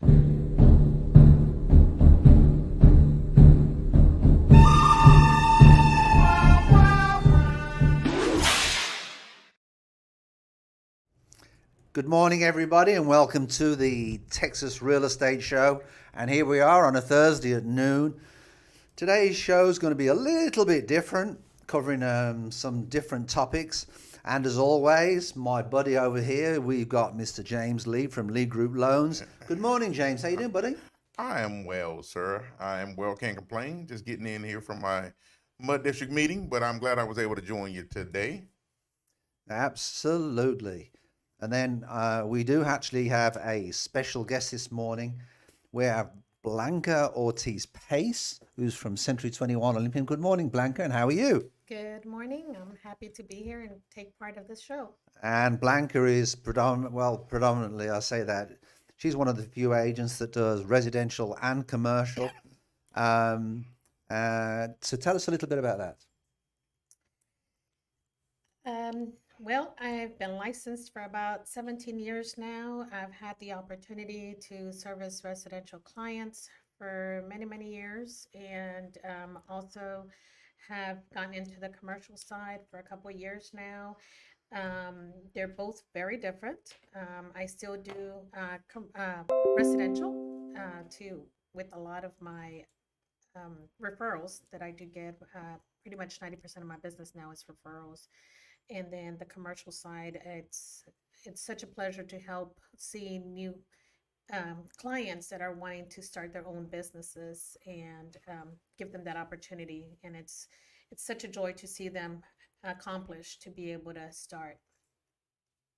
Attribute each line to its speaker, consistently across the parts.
Speaker 1: Good morning, everybody, and welcome to the Texas Real Estate Show. And here we are on a Thursday at noon. Today's show is going to be a little bit different, covering some different topics. And as always, my buddy over here, we've got Mr. James Lee from Lee Group Loans. Good morning, James. How you doing, buddy?
Speaker 2: I am well, sir. I am well, can't complain. Just getting in here from my Mud District meeting, but I'm glad I was able to join you today.
Speaker 1: Absolutely. And then we do actually have a special guest this morning. We have Blanca Ortiz-Pace, who's from Century 21 Olympian. Good morning, Blanca, and how are you?
Speaker 3: Good morning. I'm happy to be here and take part of this show.
Speaker 1: And Blanca is predominantly, I say that, she's one of the few agents that does residential and commercial. So tell us a little bit about that.
Speaker 3: Well, I've been licensed for about 17 years now. I've had the opportunity to service residential clients for many, many years, and also have gotten into the commercial side for a couple of years now. They're both very different. I still do residential with a lot of my referrals that I do get. Pretty much 90% of my business now is referrals. And then the commercial side, it's such a pleasure to help see new clients that are wanting to start their own businesses and give them that opportunity. And it's such a joy to see them accomplish to be able to start.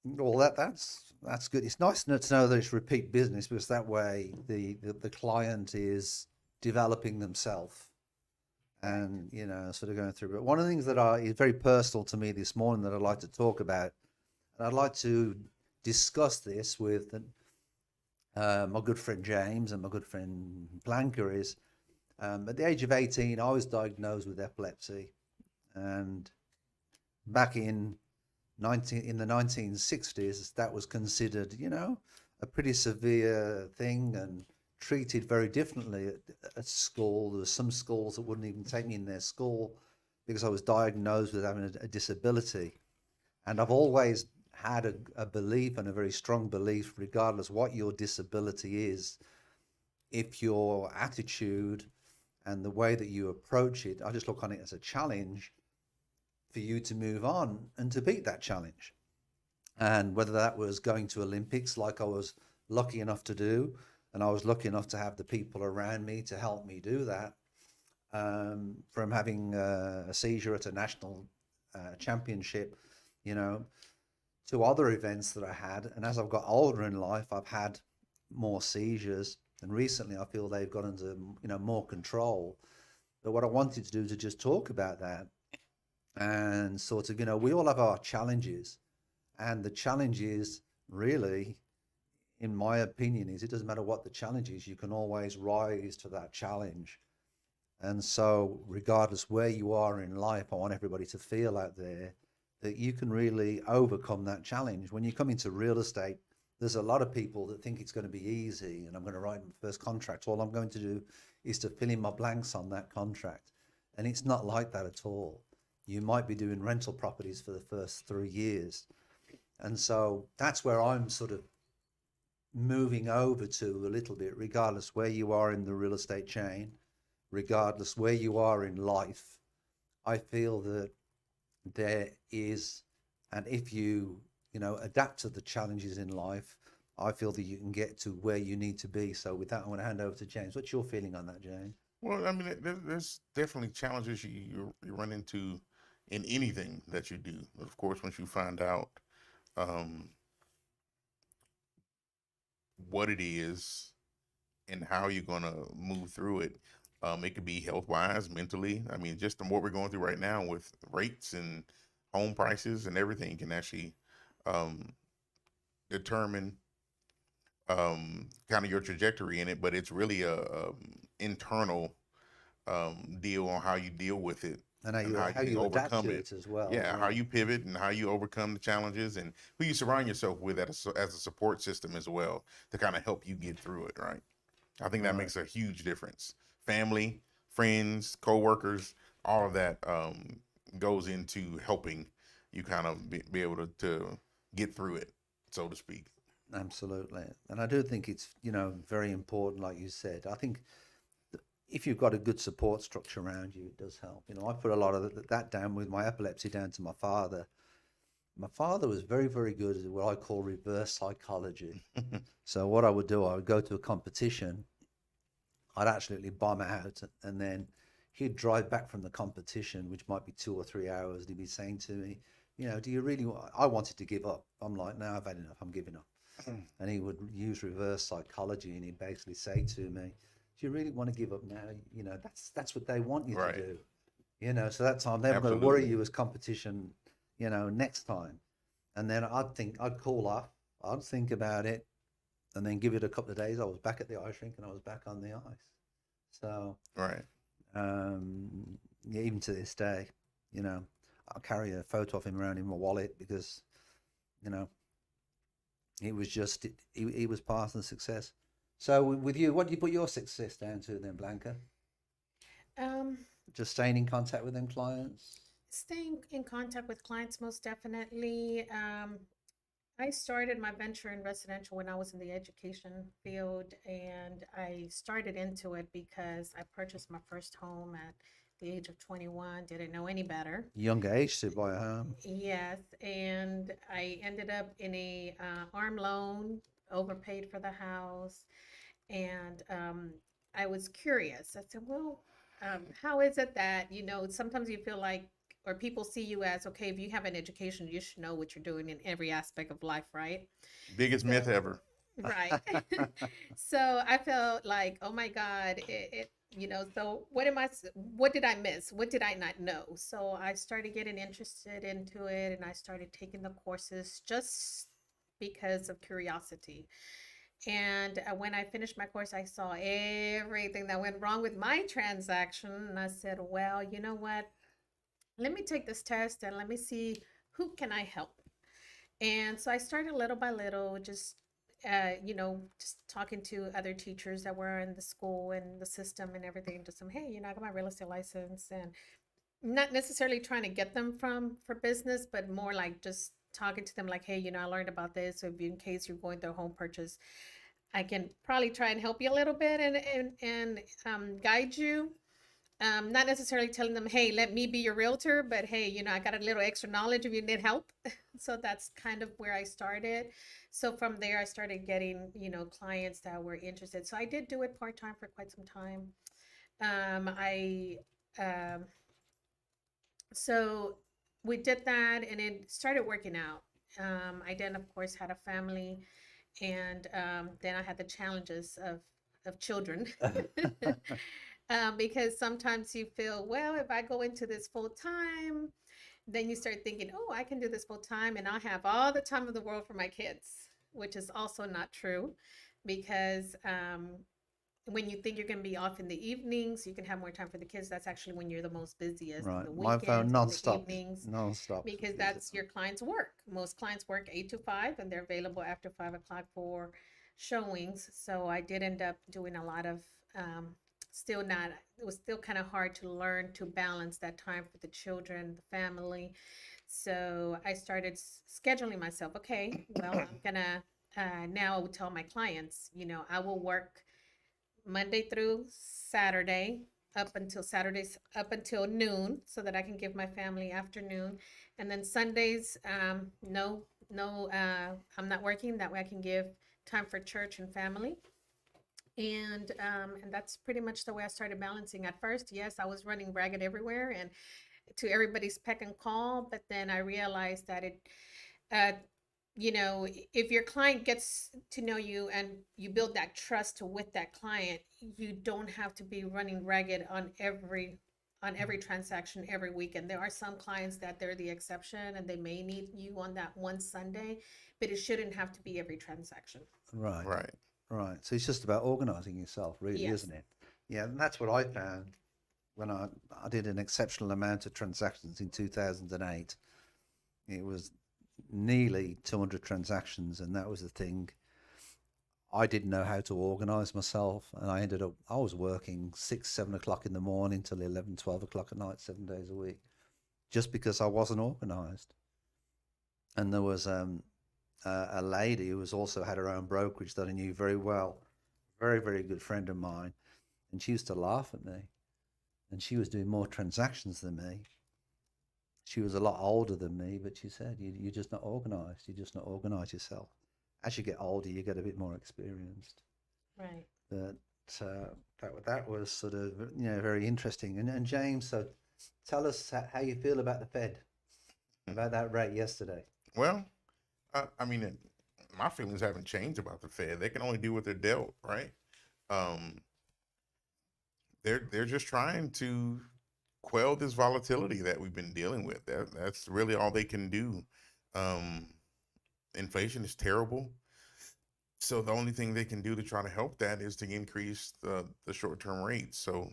Speaker 1: Well, that's good. It's nice to know that it's repeat business, because that way the client is developing themselves and, sort of going through. But one of the things that is very personal to me this morning that I'd like to talk about, and I'd like to discuss this with my good friend James and my good friend Blanca, is at the age of 18, I was diagnosed with epilepsy. And back in the 1960s, that was considered, a pretty severe thing and treated very differently at school. There were some schools that wouldn't even take me in their school because I was diagnosed with having a disability. And I've always had a belief, and a very strong belief, regardless what your disability is, if your attitude and the way that you approach it, I just look on it as a challenge for you to move on and to beat that challenge. And whether that was going to Olympics, like I was lucky enough to do, and I was lucky enough to have the people around me to help me do that, from having a seizure at a national championship, to other events that I had. And as I've got older in life, I've had more seizures, and recently I feel they've got into more control. But what I wanted to do to just talk about that, and sort of, we all have our challenges, and the challenge is really, in my opinion, is it doesn't matter what the challenge is, you can always rise to that challenge. And so regardless where you are in life, I want everybody to feel out there that you can really overcome that challenge. When you come into real estate, there's a lot of people that think it's going to be easy, and I'm going to write my first contract. All I'm going to do is to fill in my blanks on that contract. And it's not like that at all. You might be doing rental properties for the first 3 years. And so that's where I'm sort of moving over to a little bit, regardless where you are in the real estate chain, regardless where you are in life. I feel that there is, and if you, adapt to the challenges in life, I feel that you can get to where you need to be. So with that, I want to hand over to James. What's your feeling on that, James?
Speaker 2: Well, I mean, there's definitely challenges you run into in anything that you do. But of course, once you find out what it is and how you're going to move through it, it could be health-wise, mentally. I mean, just what we're going through right now with rates and home prices and everything can actually determine kind of your trajectory in it. But it's really a internal deal on how you deal with it
Speaker 1: And
Speaker 2: and how you
Speaker 1: how
Speaker 2: can
Speaker 1: you adapt
Speaker 2: overcome
Speaker 1: to
Speaker 2: it.
Speaker 1: it as well.
Speaker 2: Yeah, how you pivot and how you overcome the challenges, and who you surround yourself with as a support system as well to kind of help you get through it, right? I think that
Speaker 1: Right.
Speaker 2: makes a huge difference. Family, friends, coworkers, all of that goes into helping you kind of be able to get through it, so to speak.
Speaker 1: Absolutely. And I do think it's, very important, like you said. I think if you've got a good support structure around you, it does help. I put a lot of that down with my epilepsy down to my father. My father was very, very good at what I call reverse psychology. So what I would do, I would go to a competition, I'd absolutely bomb out, and then he'd drive back from the competition, which might be 2 or 3 hours, and he'd be saying to me, do you really want... I wanted to give up. I'm like, no, I've had enough. I'm giving up. And he would use reverse psychology, and he'd basically say to me, do you really want to give up now? That's what they want you to
Speaker 2: Right.
Speaker 1: do. So that's I'm never going to worry you as competition, next time. And then I'd call off, I'd think about it, and then give it a couple of days. I was back at the ice rink and I was back on the ice. So,
Speaker 2: Right.
Speaker 1: yeah, even to this day, I'll carry a photo of him around in my wallet because, it was just, he was part of the success. So with you, what do you put your success down to then, Blanca?
Speaker 3: Um,
Speaker 1: Just staying in contact with them clients?
Speaker 3: Staying in contact with clients, most definitely. I started my venture in residential when I was in the education field, and I started into it because I purchased my first home at the age of 21, didn't know any better.
Speaker 1: Younger age to buy a home?
Speaker 3: Yes, and I ended up in a arm loan, overpaid for the house, and I was curious. I said, well, how is it that, sometimes you feel like, or people see you as, okay, if you have an education, you should know what you're doing in every aspect of life, right?
Speaker 2: Biggest myth
Speaker 3: So,
Speaker 2: ever.
Speaker 3: right. So I felt like, oh my God, so what did I miss? What did I not know? So I started getting interested into it, and I started taking the courses just because of curiosity. And when I finished my course, I saw everything that went wrong with my transaction. And I said, well, you know what? Let me take this test and let me see who can I help. And so I started little by little, just talking to other teachers that were in the school and the system and everything. Just some, hey, I got my real estate license, and not necessarily trying to get them for business, but more like just talking to them like, hey, I learned about this. So if in case you're going through a home purchase, I can probably try and help you a little bit and guide you. Not necessarily telling them, hey, let me be your realtor, but hey, I got a little extra knowledge if you need help. So that's kind of where I started. So from there, I started getting, clients that were interested. So I did do it part-time for quite some time. I um, So we did that, and it started working out. I then, of course, had a family, and then I had the challenges of children. Because sometimes you feel, well, if I go into this full time, then you start thinking, oh, I can do this full time and I'll have all the time of the world for my kids, which is also not true because when you think you're going to be off in the evenings, you can have more time for the kids. That's actually when you're the most busiest,
Speaker 1: Right.
Speaker 3: the
Speaker 1: My phone
Speaker 3: weekends, in the
Speaker 1: non-stop,
Speaker 3: evenings,
Speaker 1: non-stop.
Speaker 3: because that's your clients' work. Most clients work 8 to 5, and they're available after 5 o'clock for showings. So I did end up doing a lot of still not. It was still kind of hard to learn to balance that time for the children, the family. So I started scheduling myself. Okay, well, I'm gonna now I would tell my clients, I will work Monday through Saturdays up until noon so that I can give my family afternoon. And then Sundays, no, I'm not working. That way I can give time for church and family. And that's pretty much the way I started balancing. At first, yes, I was running ragged everywhere and to everybody's peck and call, but then I realized that uh, if your client gets to know you and you build that trust with that client, you don't have to be running ragged on every transaction every weekend. There are some clients that they're the exception and they may need you on that one Sunday, but it shouldn't have to be every transaction.
Speaker 1: Right.
Speaker 2: Right.
Speaker 1: Right. So it's just about organizing yourself, really,
Speaker 3: Yes.
Speaker 1: isn't it? Yeah, and that's what I found. when I did an exceptional amount of transactions in 2008. It was nearly 200 transactions, and that was the thing. I didn't know how to organize myself, and I was working 6, 7 o'clock in the morning till 11, 12 o'clock at night, 7 days a week, just because I wasn't organized. And there was a lady who was also had her own brokerage that I knew very well, very, very good friend of mine. And she used to laugh at me, and she was doing more transactions than me. She was a lot older than me, but she said, you're just not organized. You're just not organized yourself. As you get older, you get a bit more experienced.
Speaker 3: Right.
Speaker 1: But that was sort of, very interesting. And James, so tell us how you feel about the Fed, about that rate yesterday.
Speaker 2: Well, I mean, my feelings haven't changed about the Fed. They can only do what they're dealt, right? They're just trying to quell this volatility that we've been dealing with. That's really all they can do. Inflation is terrible. So the only thing they can do to try to help that is to increase the short-term rates. So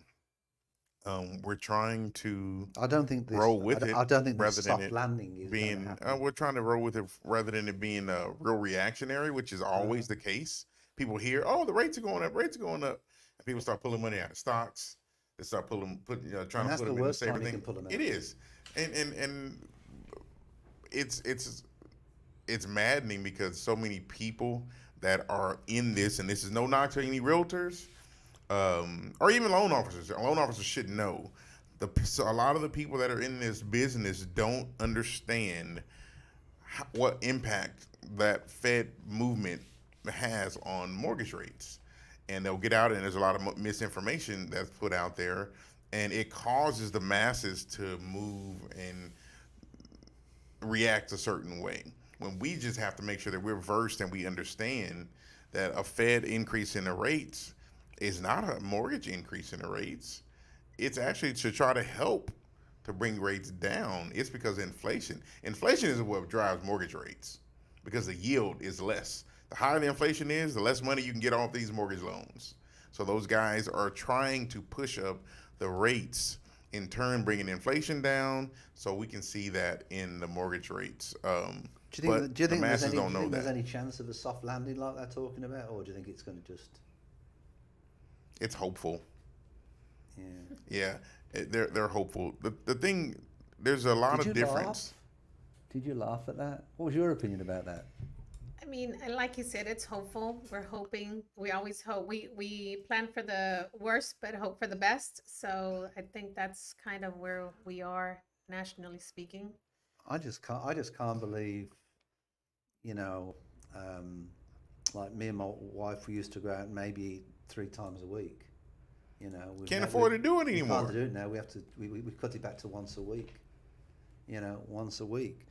Speaker 2: we're trying to
Speaker 1: I don't think
Speaker 2: roll with it
Speaker 1: I don't think this
Speaker 2: rather than
Speaker 1: soft
Speaker 2: it
Speaker 1: landing is going to
Speaker 2: being
Speaker 1: happen.
Speaker 2: we're trying to roll with it rather than it being real reactionary, which is always the case. People hear, oh, the rates are going up, and people start pulling money out of stocks. They start trying
Speaker 1: And
Speaker 2: to
Speaker 1: that's
Speaker 2: put
Speaker 1: the
Speaker 2: them in the
Speaker 1: worst
Speaker 2: safer
Speaker 1: time you
Speaker 2: thing.
Speaker 1: can pull them out.
Speaker 2: It is, and it's maddening because so many people that are in this, and this is no knock to any realtors, or even loan officers. Loan officers should know. So a lot of the people that are in this business don't understand what impact that Fed movement has on mortgage rates. And they'll get out, and there's a lot of misinformation that's put out there, and it causes the masses to move and react a certain way. When we just have to make sure that we're versed and we understand that a Fed increase in the rates is not a mortgage increase in the rates. It's actually to try to help to bring rates down. It's because of inflation. Inflation is what drives mortgage rates because the yield is less. The higher the inflation is, the less money you can get off these mortgage loans. So those guys are trying to push up the rates, in turn bringing inflation down, so we can see that in the mortgage rates.
Speaker 1: Do you think,
Speaker 2: But the masses don't know
Speaker 1: there's
Speaker 2: that.
Speaker 1: any chance of a soft landing like they're talking about, or do you think it's going to just,
Speaker 2: It's hopeful.
Speaker 1: yeah?
Speaker 2: Yeah, they're hopeful. The thing, there's a lot
Speaker 1: Did
Speaker 2: of
Speaker 1: you
Speaker 2: difference.
Speaker 1: Did you laugh at that? What was your opinion about that?
Speaker 3: I mean, and like you said, it's hopeful. We're hoping. We always hope. We plan for the worst, but hope for the best. So I think that's kind of where we are nationally speaking.
Speaker 1: I just can't believe, you know, like me and my wife, we used to go out maybe 3 times a week.
Speaker 2: Can't afford to do it
Speaker 1: we
Speaker 2: anymore.
Speaker 1: can't do it now. We have to. We cut it back to once a week. Once a week.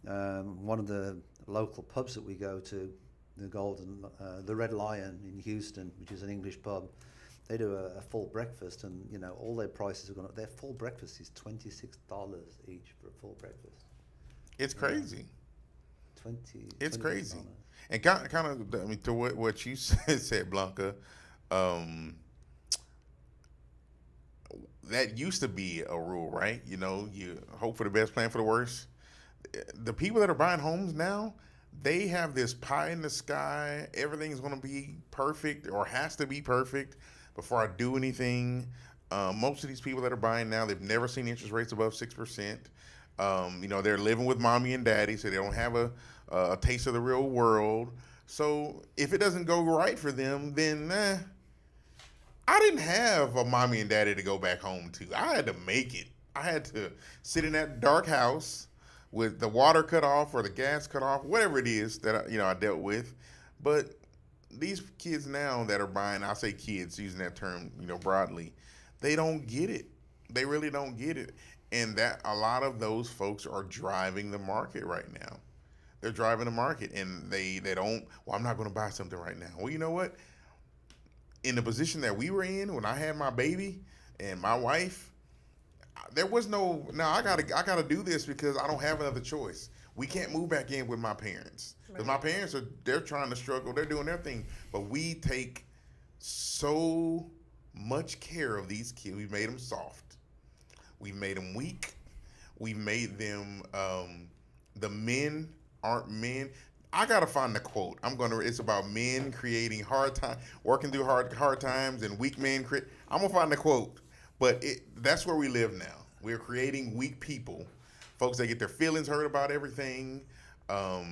Speaker 1: One of the local pubs that we go to, the Red Lion in Houston, which is an English pub, they do a full breakfast, and all their prices have gone up. Their full breakfast is $26 each for a full breakfast.
Speaker 2: It's crazy. It's
Speaker 1: $26.
Speaker 2: crazy. And kind of, I mean, to what you said, Blanca, that used to be a rule, right? You hope for the best, plan for the worst. The people that are buying homes now, they have this pie in the sky. Everything's going to be perfect or has to be perfect before I do anything. Most of these people that are buying now, they've never seen interest rates above 6%. They're living with mommy and daddy, so they don't have a taste of the real world. So if it doesn't go right for them, then I didn't have a mommy and daddy to go back home to. I had to make it. I had to sit in that dark house with the water cut off or the gas cut off, whatever it is that I dealt with. But these kids now that are buying, I'll say kids using that term, broadly, they don't get it. They really don't get it. And that a lot of those folks are driving the market right now. They're driving the market, and they don't, well, I'm not going to buy something right now. Well, you know what? In the position that we were in when I had my baby and my wife, there was no, I gotta do this because I don't have another choice. We can't move back in with my parents because my parents they're trying to struggle. They're doing their thing, but we take so much care of these kids. We've made them soft. We've made them weak. We've made them. The men aren't men. I gotta find the quote. It's about men creating hard time, working through hard times, and weak men create. I'm gonna find the quote, but that's where we live now. We're creating weak people, folks that get their feelings hurt about everything, get
Speaker 1: I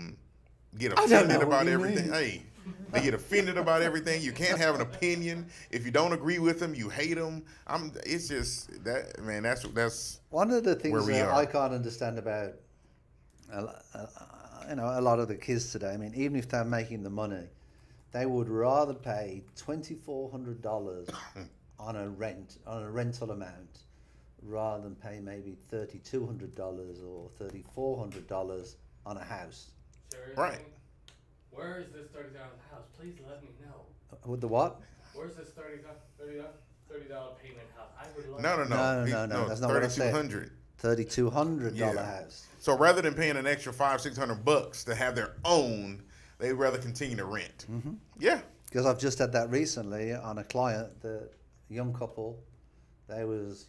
Speaker 1: don't know
Speaker 2: offended
Speaker 1: what
Speaker 2: about
Speaker 1: you
Speaker 2: everything.
Speaker 1: mean.
Speaker 2: Hey, they get offended about everything. You can't have an opinion if you don't agree with them. You hate them. It's just that, man. That's
Speaker 1: One of the
Speaker 2: where
Speaker 1: things
Speaker 2: we
Speaker 1: that
Speaker 2: are.
Speaker 1: I can't understand about, a lot of the kids today. I mean, even if they're making the money, they would rather pay $2,400 on a rental amount, rather than pay maybe $3,200 or $3,400 on a house.
Speaker 4: Seriously?
Speaker 2: Right.
Speaker 4: Where is this $30 house? Please let me know.
Speaker 1: With the what?
Speaker 4: Where's this $30 payment house? I would love
Speaker 2: No, no,
Speaker 4: to
Speaker 2: no,
Speaker 1: No, that's not what I said.
Speaker 2: 3,200.
Speaker 1: $3,200
Speaker 2: Yeah.
Speaker 1: house.
Speaker 2: So rather than paying an extra $500-600 to have their own, they'd rather continue to rent.
Speaker 1: Mm-hmm.
Speaker 2: Yeah.
Speaker 1: Because I've just had that recently on a client, the young couple, they was,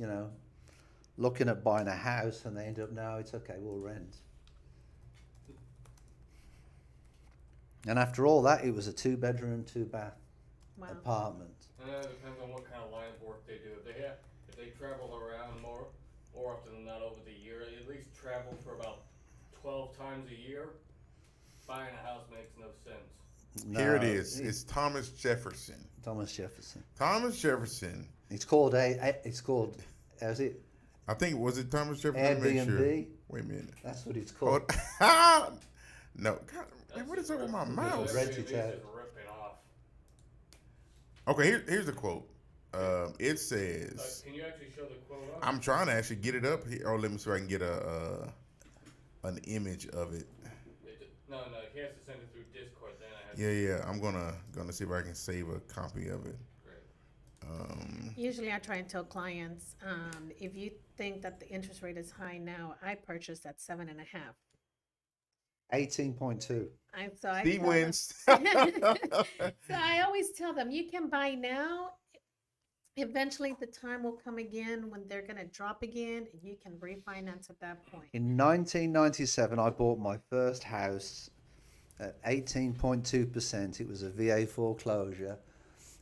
Speaker 1: looking at buying a house, and they ended up, no, it's okay, we'll rent. And after all that, it was a 2-bedroom, 2-bath
Speaker 3: Wow.
Speaker 1: apartment.
Speaker 4: And then it depends on what kind of line of work they do. If they travel around more often than not over the year, at least travel for about 12 times a year, buying a house makes no sense.
Speaker 1: No,
Speaker 2: Here it is. It's Thomas Jefferson.
Speaker 1: Thomas Jefferson.
Speaker 2: Thomas Jefferson.
Speaker 1: It's called how's it?
Speaker 2: I think, was it Thomas Jefferson? Let me make sure.
Speaker 1: Airbnb.
Speaker 2: Wait a minute.
Speaker 1: That's what it's called.
Speaker 2: Oh, no. God, man, what is up with my mouse?
Speaker 1: Rent it out.
Speaker 4: Just ripping off.
Speaker 2: Okay, here's the quote. It says,
Speaker 4: Can you actually show the quote on?
Speaker 2: I'm trying to actually get it up here. Oh, let me see if I can get an image of it.
Speaker 4: No, he has to send it through Discord. Then I have
Speaker 2: Yeah. I'm gonna see if I can save a copy of it.
Speaker 4: Great.
Speaker 3: Usually I try and tell clients, if you think that the interest rate is high now, I purchased at 7.5.
Speaker 1: 18.2.
Speaker 2: Steve wins.
Speaker 3: So I always tell them, you can buy now. Eventually the time will come again when they're going to drop again, and you can refinance at that point.
Speaker 1: In 1997, I bought my first house at 18.2%. It was a VA foreclosure.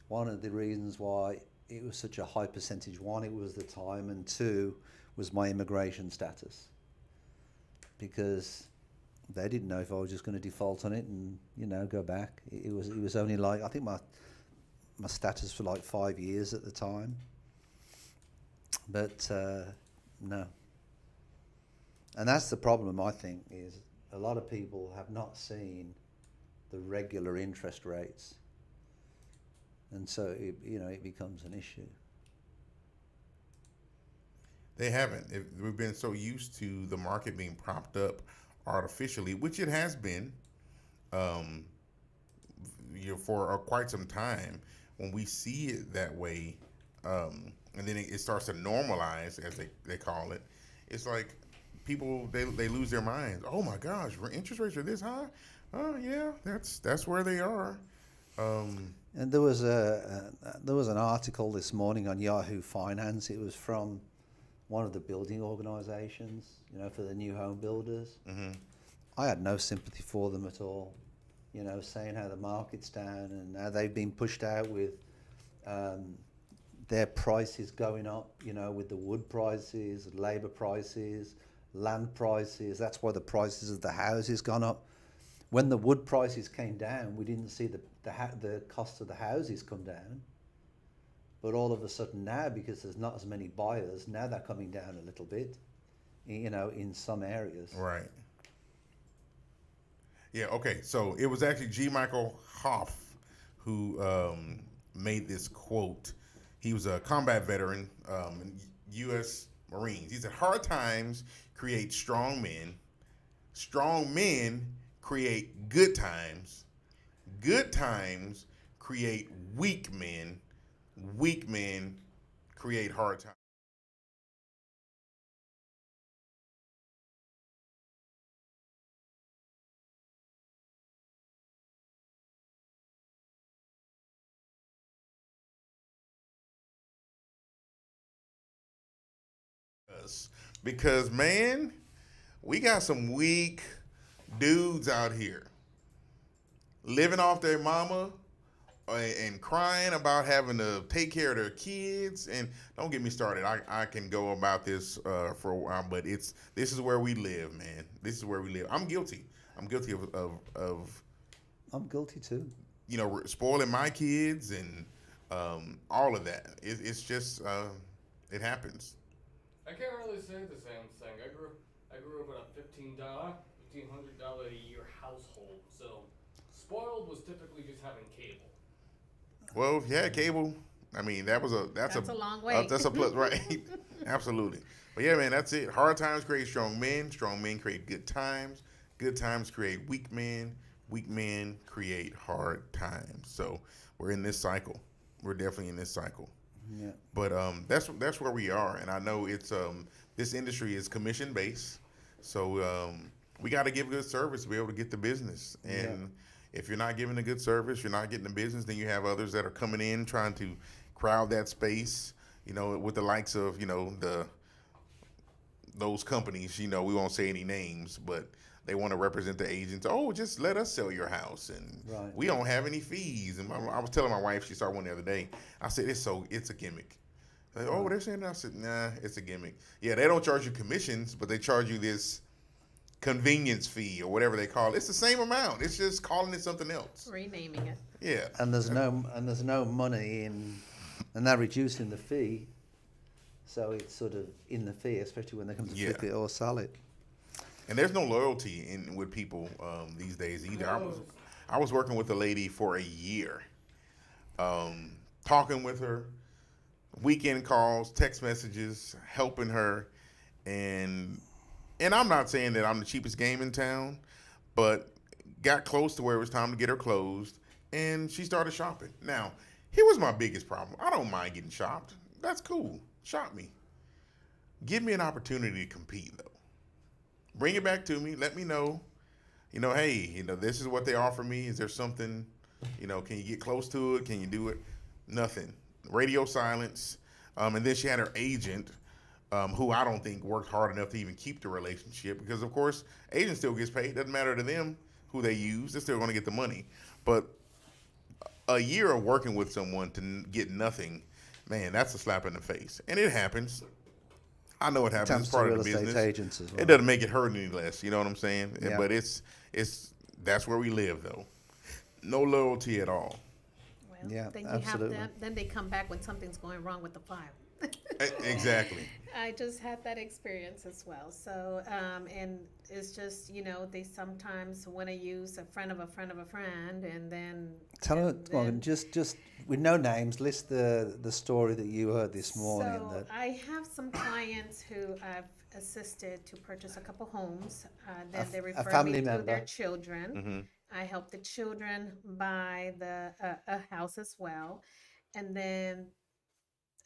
Speaker 1: One of the reasons why it was such a high percentage, one, it was the time, and two, was my immigration status. Because they didn't know if I was just going to default on it and, go back. It was only like, I think my status for like 5 years at the time. But no. And that's the problem, I think, is a lot of people have not seen the regular interest rates. And so, it becomes an issue.
Speaker 2: They haven't. We've been so used to the market being propped up artificially, which it has been, for quite some time. When we see it that way, and then it starts to normalize, as they call it, it's like people they lose their minds. Oh my gosh, interest rates are this high? Oh yeah, that's where they are.
Speaker 1: And there was an article this morning on Yahoo Finance. It was from one of the building organizations, for the new home builders.
Speaker 2: Mm-hmm.
Speaker 1: I had no sympathy for them at all, saying how the market's down and how they've been pushed out with their prices going up, with the wood prices, labor prices, land prices. That's why the prices of the houses gone up. When the wood prices came down, we didn't see the cost of the houses come down. But all of a sudden now, because there's not as many buyers, now they're coming down a little bit, in some areas.
Speaker 2: Right. Yeah, okay. So it was actually G. Michael Hoff who made this quote. He was a combat veteran in U.S. Marines. He said, hard times create strong men. Strong men create good times. Good times create weak men. Weak men create hard times. us because, man, we got some weak dudes out here living off their mama and crying about having to take care of their kids. And don't get me started. I can go about this for a while, but this is where we live, man. This is where we live. I'm guilty. I'm guilty of
Speaker 1: I'm guilty too.
Speaker 2: spoiling my kids and all of that. It's just it happens.
Speaker 4: I can't really say the same thing. I grew up in a $1,500 a year household, so spoiled was typically just having cable.
Speaker 2: Well, yeah, cable. I mean, that's
Speaker 3: That's a long way.
Speaker 2: That's a plus, right? Absolutely. But yeah, man, that's it. Hard times create strong men. Strong men create good times. Good times create weak men. Weak men create hard times. So we're in this cycle. We're definitely in this cycle.
Speaker 1: Yeah.
Speaker 2: But that's where we are, and I know it's this industry is commission based, so we got to give good service to be able to get the business. And if you're not giving a good service, you're not getting the business. Then you have others that are coming in trying to crowd that space. With the likes of those companies. We won't say any names, but they want to represent the agents. Oh, just let us sell your house, and
Speaker 1: Right.
Speaker 2: we don't have any fees. And I was telling my wife, she saw one the other day. I said, it's a gimmick. Like, oh, they're saying that? I said, nah, it's a gimmick. Yeah, they don't charge you commissions, but they charge you this convenience fee or whatever they call it. It's the same amount. It's just calling it something else.
Speaker 3: Renaming it.
Speaker 2: Yeah.
Speaker 1: And there's no money in, and they're reducing the fee, so it's sort of in the fee, especially when they come to flip it or sell it.
Speaker 2: And there's no loyalty with people these days either. I was working with a lady for a year, talking with her, weekend calls, text messages, helping her, and I'm not saying that I'm the cheapest game in town, but got close to where it was time to get her closed, and she started shopping. Now, here was my biggest problem. I don't mind getting shopped. That's cool. Shop me. Give me an opportunity to compete, though. Bring it back to me. Let me know, hey, this is what they offer me. Is there something, can you get close to it? Can you do it? Nothing. Radio silence. And then she had her agent, who I don't think worked hard enough to even keep the relationship because, of course, agent still gets paid. Doesn't matter to them who they use. They're still going to get the money. But a year of working with someone to get nothing, man, that's a slap in the face. And it happens. I know it happens. It's part of the
Speaker 1: real estate
Speaker 2: business.
Speaker 1: agents as well.
Speaker 2: It doesn't make it hurt any less. You know what I'm saying?
Speaker 1: Yeah.
Speaker 2: But that's where we live, though. No loyalty at all.
Speaker 3: Well,
Speaker 1: Yeah,
Speaker 3: then you
Speaker 1: absolutely.
Speaker 3: have them. Then they come back when something's going wrong with the file.
Speaker 2: Exactly.
Speaker 3: I just had that experience as well. So, and it's just, they sometimes want to use a friend of a friend of a friend, and then
Speaker 1: Tell her,
Speaker 3: and
Speaker 1: well,
Speaker 3: then-
Speaker 1: just with no names, list the story that you heard this morning.
Speaker 3: So
Speaker 1: That
Speaker 3: I have some clients who I've assisted to purchase a couple homes. Then they refer
Speaker 1: family
Speaker 3: me to
Speaker 1: member.
Speaker 3: their children.
Speaker 2: Mm-hmm.
Speaker 3: I help the children buy a house as well, and then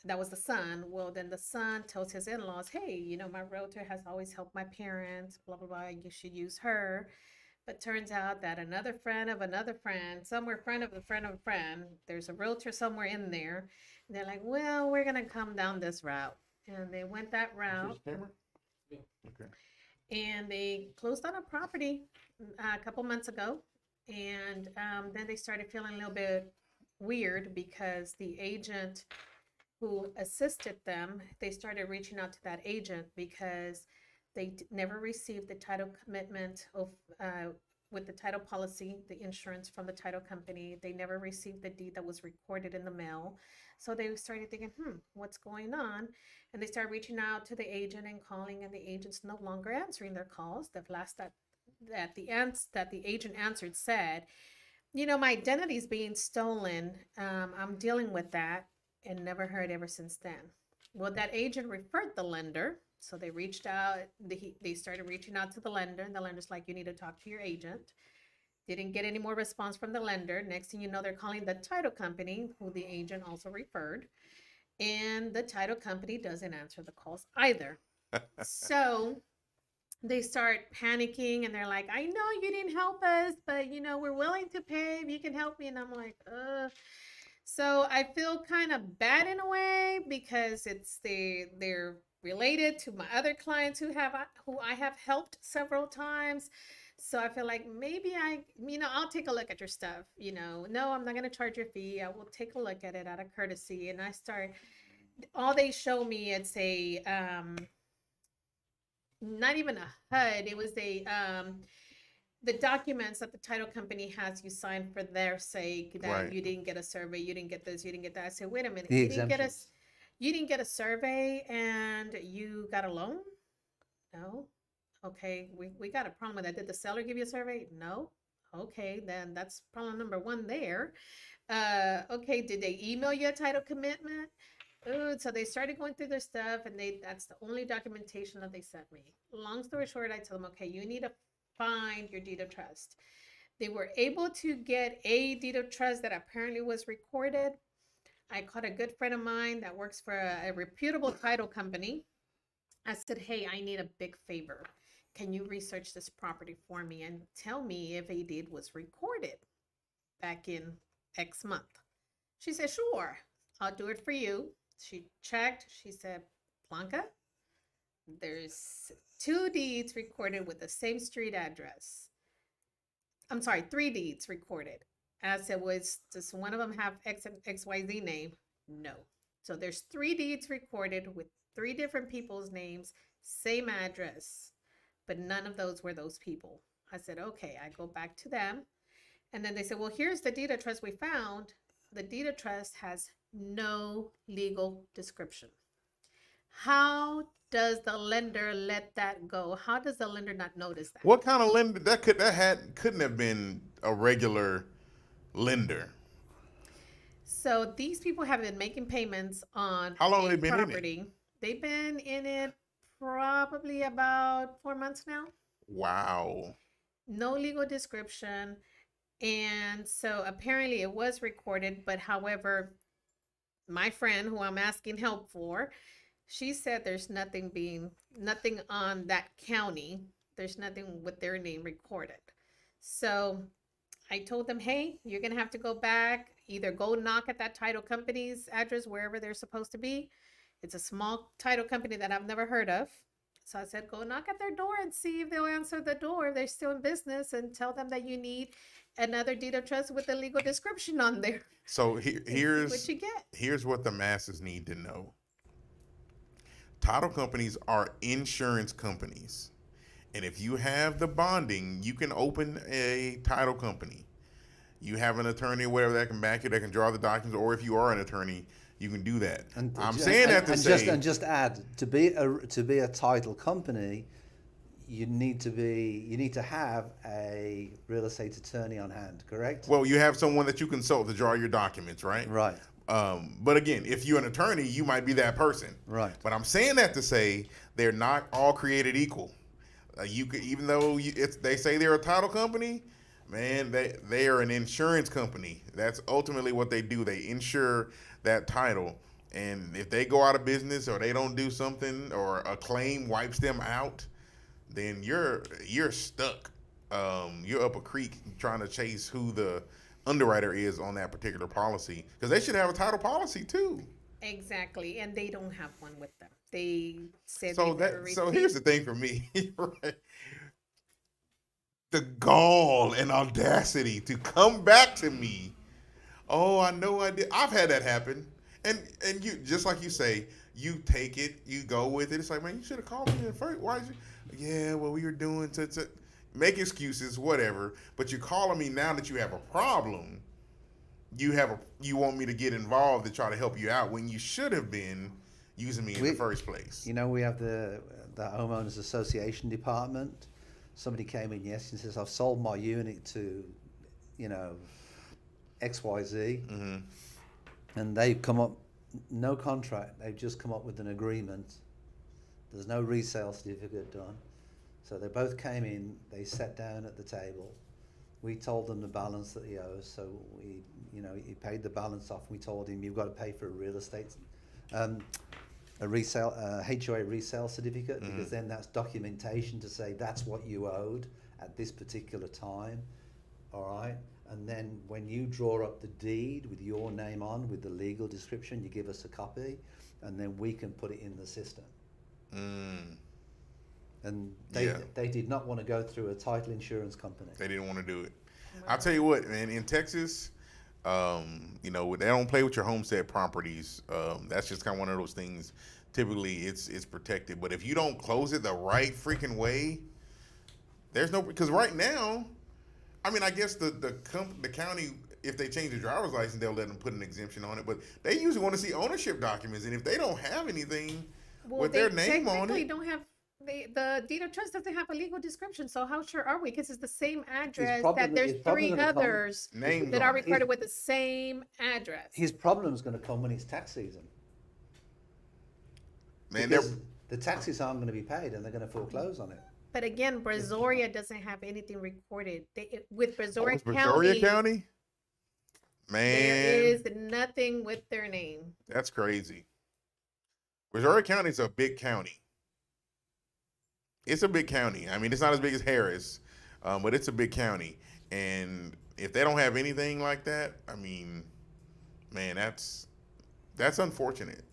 Speaker 3: that was the son. Well, then the son tells his in-laws, "Hey, my realtor has always helped my parents. Blah blah blah. You should use her." But turns out that another friend of another friend, somewhere friend of a friend of a friend, there's a realtor somewhere in there. And they're like, "Well, we're gonna come down this route," and they went that route.
Speaker 2: Okay.
Speaker 3: And they closed on a property a couple months ago, and then they started feeling a little bit weird because the agent who assisted them, they started reaching out to that agent because they never received the title commitment of with the title policy, the insurance from the title company. They never received the deed that was recorded in the mail. So they started thinking, what's going on? And they started reaching out to the agent and calling, and the agent's no longer answering their calls. The last that the agent answered said, my identity is being stolen. I'm dealing with that, and never heard ever since then. Well, that agent referred the lender. So they reached out, they started reaching out to the lender, and the lender's like, you need to talk to your agent. Didn't get any more response from the lender. Next thing you know, they're calling the title company, who the agent also referred. And the title company doesn't answer the calls either. So they start panicking, and they're like, I know you didn't help us, but we're willing to pay if you can help me. And I'm like, So I feel kind of bad in a way because they're related to my other clients who I have helped several times. So I feel like maybe I'll take a look at your stuff. No, I'm not going to charge your fee. I will take a look at it out of courtesy. And all they show me, it's not even a HUD. It was the documents that the title company has you sign for their sake that
Speaker 2: Right.
Speaker 3: you didn't get a survey, you didn't get this, you didn't get that. I said, wait a minute,
Speaker 1: The exemptions.
Speaker 3: you didn't get a survey and you got a loan? No. Okay, we got a problem with that. Did the seller give you a survey? No. Okay, then that's problem number one there. Okay, did they email you a title commitment? So they started going through their stuff, and that's the only documentation that they sent me. Long story short, I told them, okay, you need to find your deed of trust. They were able to get a deed of trust that apparently was recorded. I called a good friend of mine that works for a reputable title company. I said, hey, I need a big favor. Can you research this property for me and tell me if a deed was recorded back in X month? She said, sure, I'll do it for you. She checked. She said, Blanca, there's 2 deeds recorded with the same street address. I'm sorry, 3 deeds recorded. And I said, does one of them have XYZ name? No. So there's 3 deeds recorded with 3 different people's names, same address, but none of those were those people. I said, okay, I go back to them. And then they said, well, here's the deed of trust we found. The deed of trust has no legal description. How does the lender let that go? How does the lender not notice that?
Speaker 2: What kind of lender couldn't have been a regular lender?
Speaker 3: So these people have been making payments on
Speaker 2: How long have
Speaker 3: a
Speaker 2: they been in it?
Speaker 3: property. They've been in it probably about 4 months now.
Speaker 2: Wow.
Speaker 3: No legal description. And so apparently it was recorded, but however, my friend who I'm asking help for, she said there's nothing on that county. There's nothing with their name recorded. So I told them, hey, you're going to have to go back, either go knock at that title company's address, wherever they're supposed to be. It's a small title company that I've never heard of. So I said, go knock at their door and see if they'll answer the door if they're still in business, and tell them that you need another deed of trust with a legal description on there.
Speaker 2: So
Speaker 3: Here's what you get.
Speaker 2: Here's what the masses need to know. Title companies are insurance companies. And if you have the bonding, you can open a title company. You have an attorney or whatever that can back you, that can draw the documents, or if you are an attorney, you can do that. I'm saying that to say,
Speaker 1: just add, to be a title company, you need to have a real estate attorney on hand, correct?
Speaker 2: well, you have someone that you consult to draw your documents, right?
Speaker 1: Right.
Speaker 2: But again, if you're an attorney, you might be that person.
Speaker 1: Right.
Speaker 2: But I'm saying that to say they're not all created equal. You could, even though they say they're a title company, man, they are an insurance company. That's ultimately what they do. They insure that title, and if they go out of business or they don't do something or a claim wipes them out, then you're stuck. You're up a creek trying to chase who the underwriter is on that particular policy, because they should have a title policy too.
Speaker 3: Exactly. And they don't have one with them. They said
Speaker 2: So
Speaker 3: they never
Speaker 2: so
Speaker 3: received-
Speaker 2: here's the thing for me, right? The gall and audacity to come back to me. Oh, I know I did. I've had that happen. And you, just like you say, you take it, you go with it. It's like, man, you should have called me at first. Why did you? Yeah, well, we were doing to make excuses, whatever. But you're calling me now that you have a problem. You want me to get involved to try to help you out when you should have been using me in the first place.
Speaker 1: You know, we have the homeowners association department. Somebody came in yesterday and says, I've sold my unit to, XYZ.
Speaker 2: Mm-hmm.
Speaker 1: And they've come up, no contract, they've just come up with an agreement. There's no resale certificate done. So they both came in, they sat down at the table. We told them the balance that he owes, so he paid the balance off. We told him, you've got to pay for a real estate, a resale, HOA resale certificate,
Speaker 2: Mm-hmm.
Speaker 1: because then that's documentation to say that's what you owed at this particular time. All right. And then when you draw up the deed with your name on, with the legal description, you give us a copy, and then we can put it in the system. And they did not want to go through a title insurance company.
Speaker 2: They didn't want to do it. I'll tell you what, man, in Texas, you know, they don't play with your homestead properties. That's just kind of one of those things. Typically, it's protected. But if you don't close it the right freaking way, there's no, because right now, I mean, I guess the county, if they change the driver's license, they'll let them put an exemption on it. But they usually want to see ownership documents. And if they don't have anything with their name on it.
Speaker 3: Don't have the deed of trust doesn't have a legal description, so how sure are we? Because it's the same address that there's three others that are recorded with the same address.
Speaker 1: His problem is going to come when it's tax season.
Speaker 2: Man,
Speaker 1: the taxes aren't going to be paid, and they're going to foreclose on it.
Speaker 3: But again, Brazoria doesn't have anything recorded. With Brazoria
Speaker 2: County? Man.
Speaker 3: There is nothing with their name.
Speaker 2: That's crazy. Brazoria County is a big county. It's a big county. I mean, it's not as big as Harris, but it's a big county. And if they don't have anything like that, I mean, man, that's unfortunate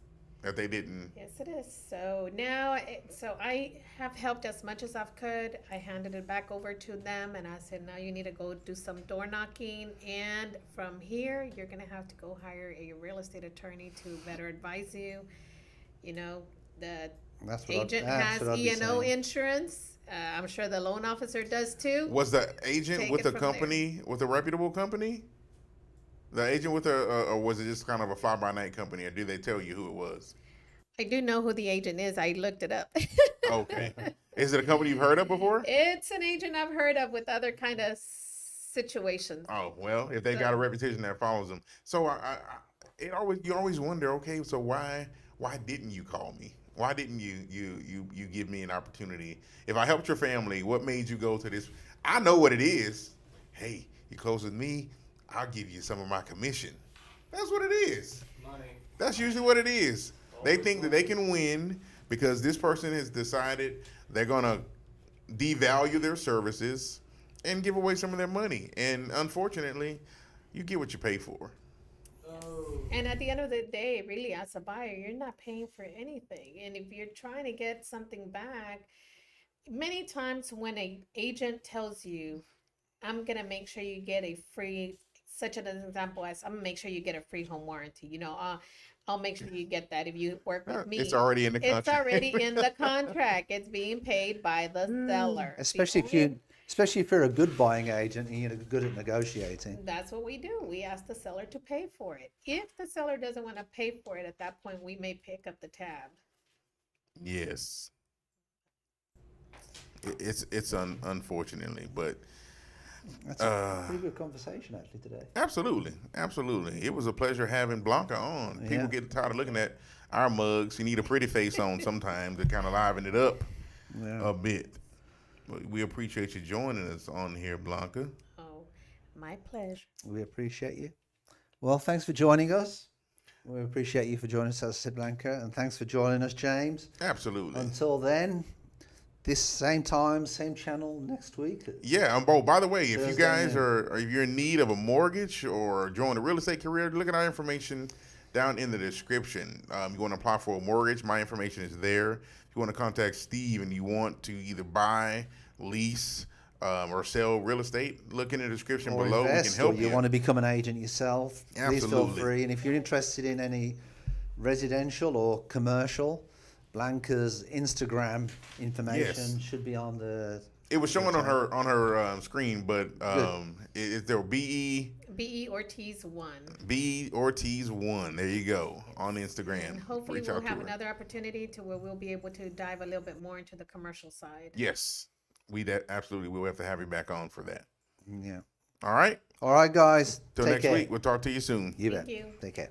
Speaker 2: that they didn't.
Speaker 3: Yes, it is. So now, so I have helped as much as I could. I handed it back over to them, and I said, now you need to go do some door knocking. And from here, you're going to have to go hire a real estate attorney to better advise you. You know, the agent has E&O insurance. I'm sure the loan officer does too.
Speaker 2: Was the agent with a company, with a reputable company? The agent with or was it just kind of a fly-by-night company, or did they tell you who it was?
Speaker 3: I do know who the agent is. I looked it up.
Speaker 2: Okay. Is it a company you've heard of before?
Speaker 3: It's an agent I've heard of with other kind of situations.
Speaker 2: Oh, well, if they got a reputation that follows them. So you always wonder, okay, so why didn't you call me? Why didn't you give me an opportunity? If I helped your family, what made you go to this? I know what it is. Hey, you close with me, I'll give you some of my commission. That's what it is.
Speaker 4: Money.
Speaker 2: That's usually what it is. They think that they can win because this person has decided they're going to devalue their services and give away some of their money. And unfortunately, you get what you pay for.
Speaker 3: And at the end of the day, really, as a buyer, you're not paying for anything. And if you're trying to get something back, many times when an agent tells you, I'm going to make sure you get a free, such an example as, I'm going to make sure you get a free home warranty. You know, I'll make sure you get that if you work with me.
Speaker 2: It's already in the contract.
Speaker 3: It's already in the contract. It's being paid by the seller.
Speaker 1: Especially if you're a good buying agent and you're good at negotiating.
Speaker 3: That's what we do. We ask the seller to pay for it. If the seller doesn't want to pay for it, at that point, we may pick up the tab.
Speaker 2: Yes. It's unfortunately, but
Speaker 1: that's a pretty good conversation actually today.
Speaker 2: Absolutely. It was a pleasure having Blanca on. People get tired of looking at our mugs. You need a pretty face on sometimes to kind of liven it up a bit. But we appreciate you joining us on here, Blanca.
Speaker 3: Oh, my pleasure.
Speaker 1: We appreciate you. Well, thanks for joining us. We appreciate you for joining us, as I said, Blanca, and thanks for joining us, James.
Speaker 2: Absolutely.
Speaker 1: Until then, this same time, same channel next week.
Speaker 2: Yeah, by the way, if you guys if you're in need of a mortgage or join a real estate career, look at our information down in the description. You want to apply for a mortgage, my information is there. If you want to contact Steve and you want to either buy, lease, or sell real estate, look in the description
Speaker 1: or
Speaker 2: below.
Speaker 1: Invest,
Speaker 2: we can help
Speaker 1: or you want to become an agent yourself, please feel free. And if you're interested in any residential or commercial, Blanca's Instagram information should be on the.
Speaker 2: It was showing on her screen, but is there
Speaker 3: B.E. Ortiz 1.
Speaker 2: B.E. Ortiz 1. There you go on Instagram.
Speaker 3: And hopefully we'll have another opportunity to where we'll be able to dive a little bit more into the commercial side.
Speaker 2: Yes, absolutely. We'll have to have you back on for that.
Speaker 1: Yeah.
Speaker 2: All right.
Speaker 1: All right, guys.
Speaker 2: Till next week. We'll talk to you soon.
Speaker 1: You bet. Take care.